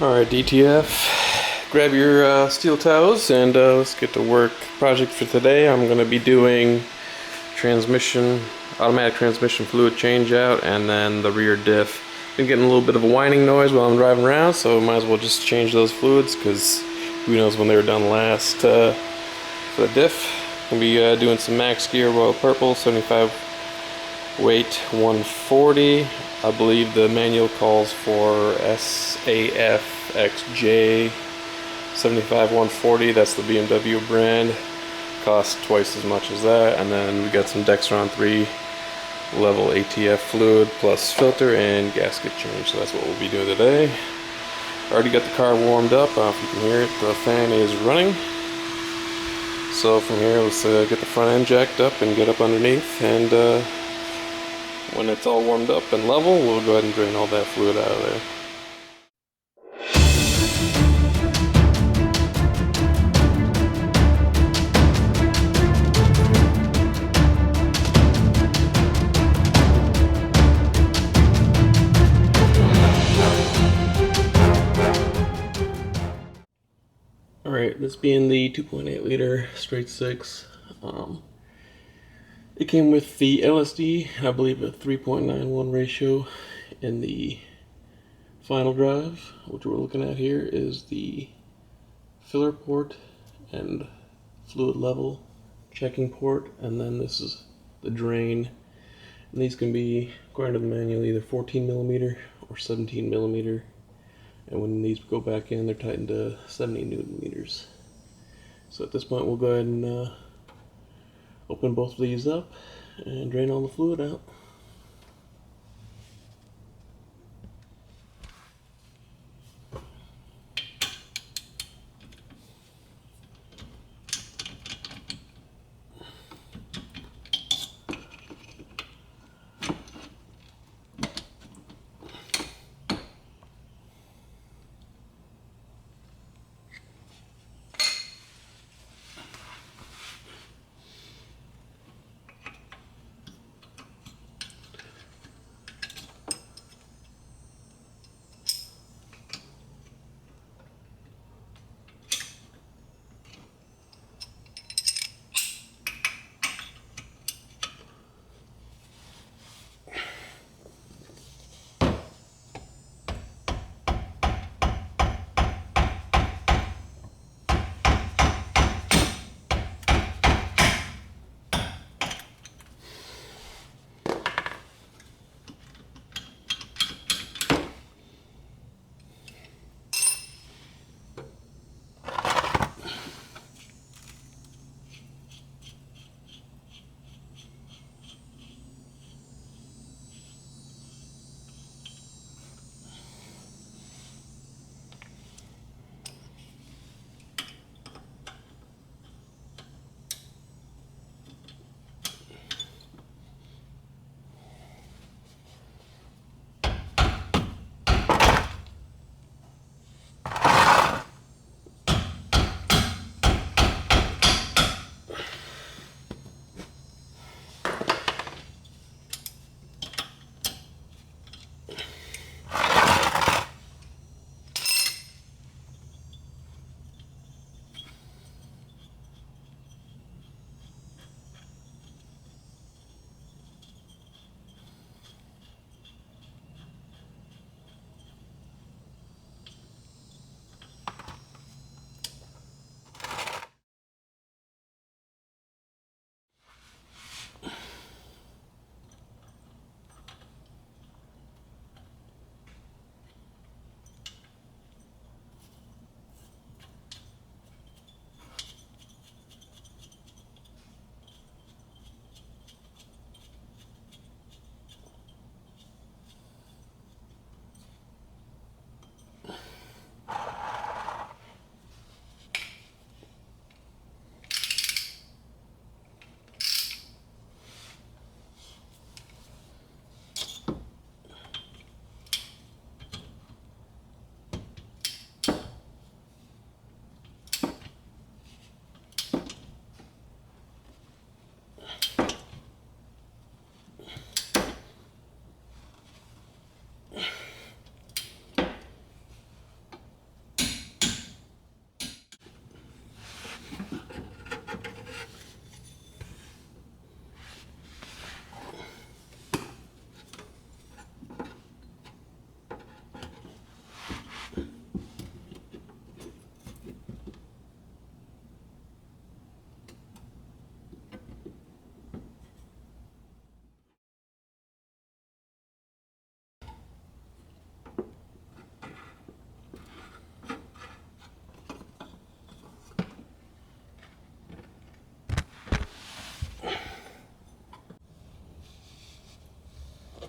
Alright, DTF, grab your steel toes and let's get to work. Project for today, I'm going to be doing automatic transmission fluid change out, and then the rear diff. Been getting a little bit of a whining noise while I'm driving around, so might as well just change those fluids because who knows when they were done last. For the diff, I'm going to be doing some max gear royal purple, 75 weight 140. I believe the manual calls for SAFXJ 75 140. That's the BMW brand. Costs twice as much as that. And then we got some Dexron 3 level ATF fluid plus filter and gasket change. So that's what we'll be doing today. Already got the car warmed up. If you can hear it, the fan is running. So from here, let's get the front end jacked up and get up underneath, and when it's all warmed up and level, we'll go ahead and drain all that fluid out of there. Alright, this being the 2.8 liter straight six, it came with the LSD, I believe a 3.91 ratio in the final drive. What we're looking at here is the filler port and fluid level checking port, and then this is the drain. And these can be, according to the manual, either 14 millimeter or 17 millimeter. And when these go back in, they're tightened to 70 newton meters. So at this point, we'll go ahead and open both of these up and drain all the fluid out.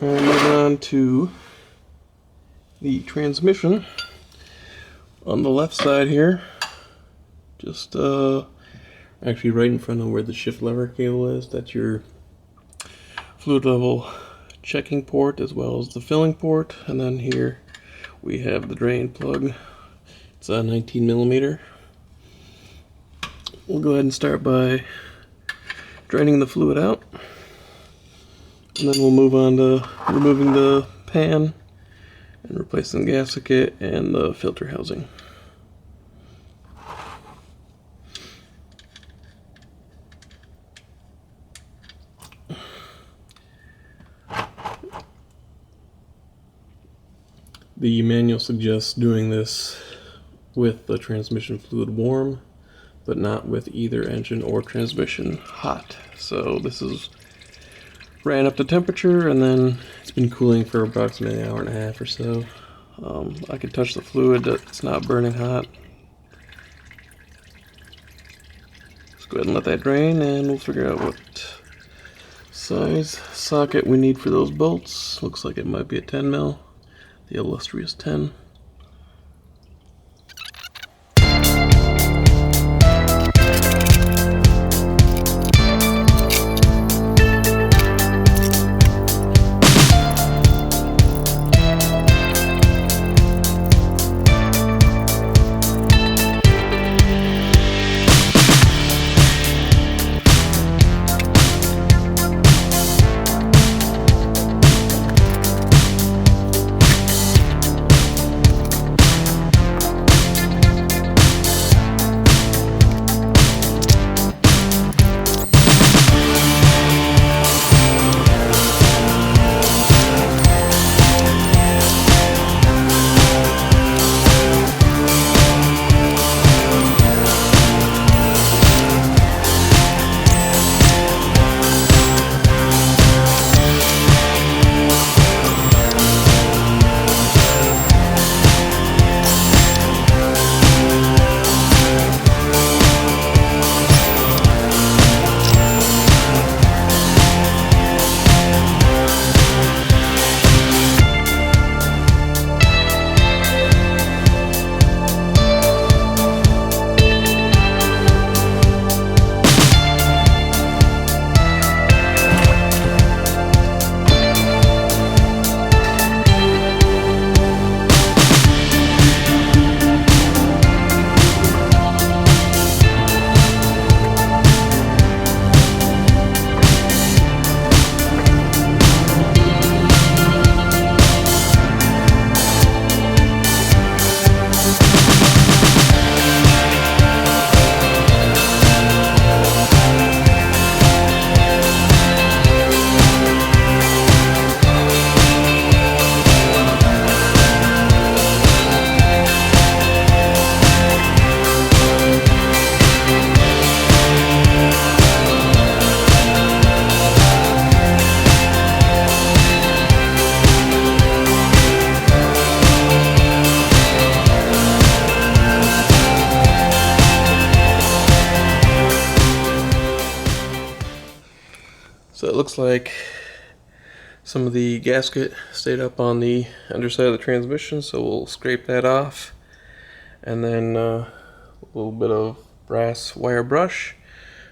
And moving on to the transmission. On the left side here, just actually right in front of where the shift lever cable is, that's your fluid level checking port as well as the filling port. And then here we have the drain plug. It's a 19 millimeter. We'll go ahead and start by draining the fluid out, and then we'll move on to removing the pan and replacing the gasket and the filter housing. The manual suggests doing this with the transmission fluid warm, but not with either engine or transmission hot. So this is ran up to temperature, and then it's been cooling for approximately an hour and a half or so. I can touch the fluid, it's not burning hot. Let's go ahead and let that drain, and we'll figure out what size socket we need for those bolts. Looks like it might be a 10 mil, the illustrious 10. So it looks like some of the gasket stayed up on the underside of the transmission, so we'll scrape that off. And then a little bit of brass wire brush.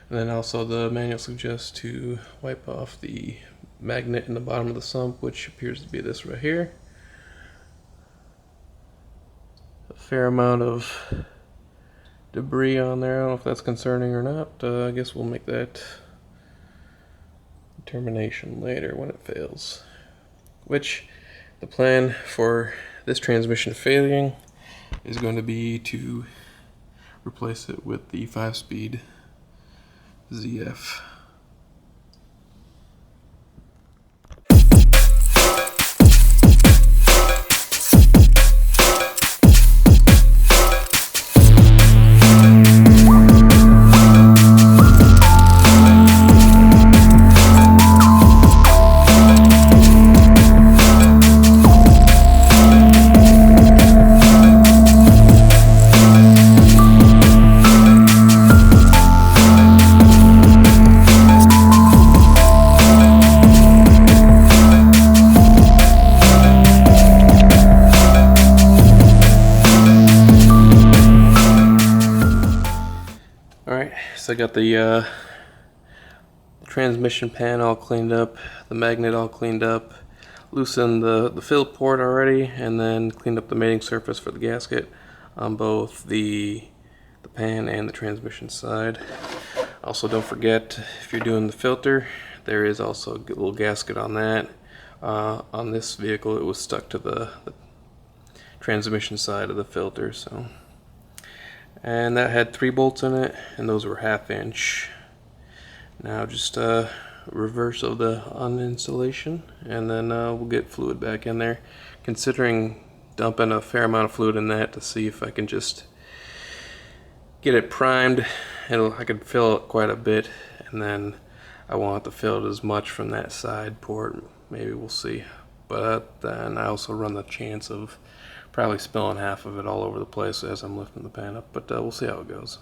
And then also the manual suggests to wipe off the magnet in the bottom of the sump, which appears to be this right here. A fair amount of debris on there. I don't know if that's concerning or not. I guess we'll make that determination later when it fails. Which the plan for this transmission failing is going to be to replace it with the 5-speed ZF. So I got the transmission pan all cleaned up, the magnet all cleaned up, loosened the fill port already, and then cleaned up the mating surface for the gasket on both the pan and the transmission side. Also, don't forget, if you're doing the filter, there is also a little gasket on that. On this vehicle, it was stuck to the transmission side of the filter. So, and that had 3 bolts in it, and those were 1/2 inch. Now just reverse of the uninstallation, and then we'll get fluid back in there. Considering dumping a fair amount of fluid in that to see if I can just get it primed. I could fill it quite a bit, and then I want to fill it as much from that side port. Maybe we'll see. But then I also run the chance of probably spilling half of it all over the place as I'm lifting the pan up. But we'll see how it goes.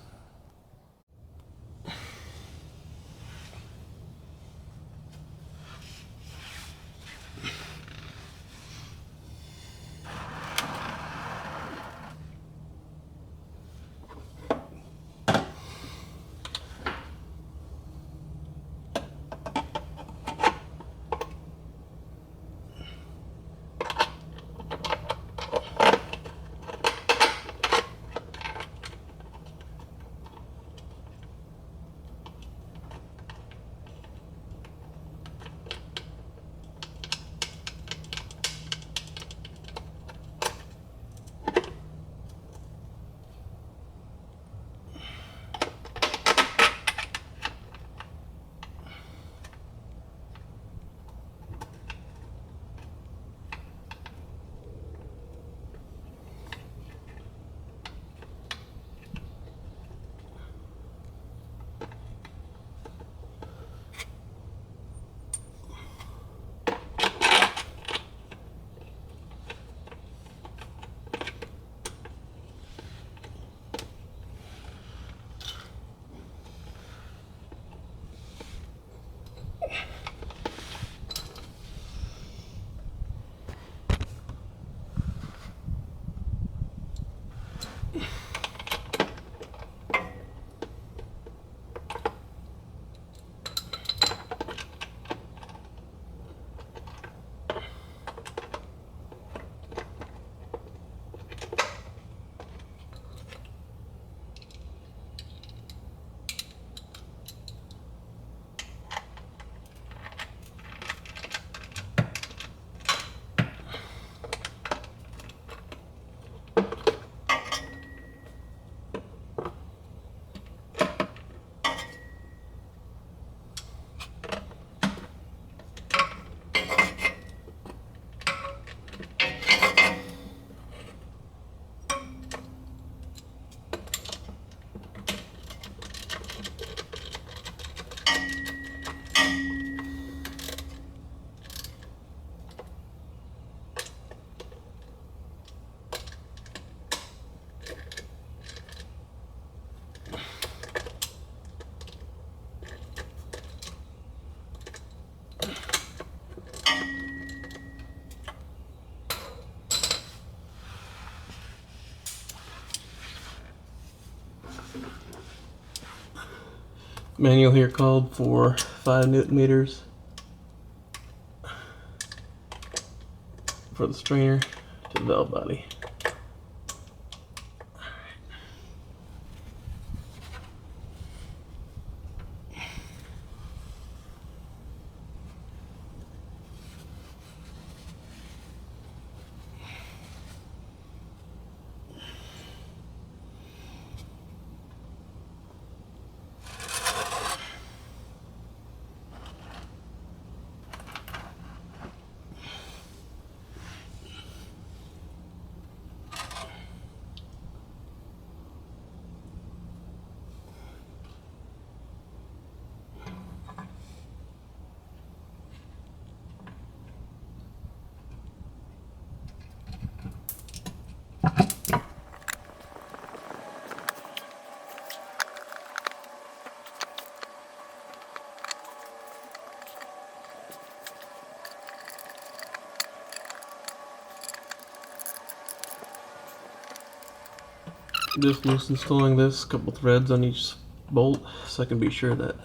Manual here called for 5 Newton meters for the strainer to the valve body. Just loose installing this, couple threads on each bolt so I can be sure that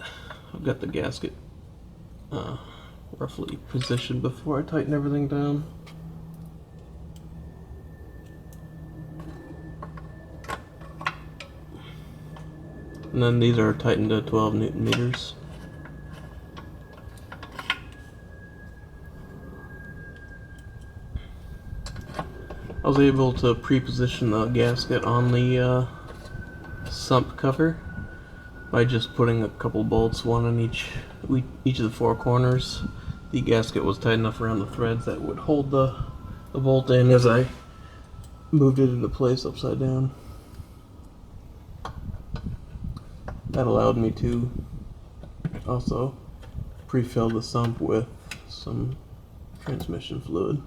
I've got the gasket roughly positioned before I tighten everything down. And then these are tightened to 12 Newton meters. I was able to pre-position the gasket on the sump cover by just putting a couple bolts, one on each of the four corners. The gasket was tight enough around the threads that would hold the bolt in as I moved it into place upside down. That allowed me to also pre-fill the sump with some transmission fluid.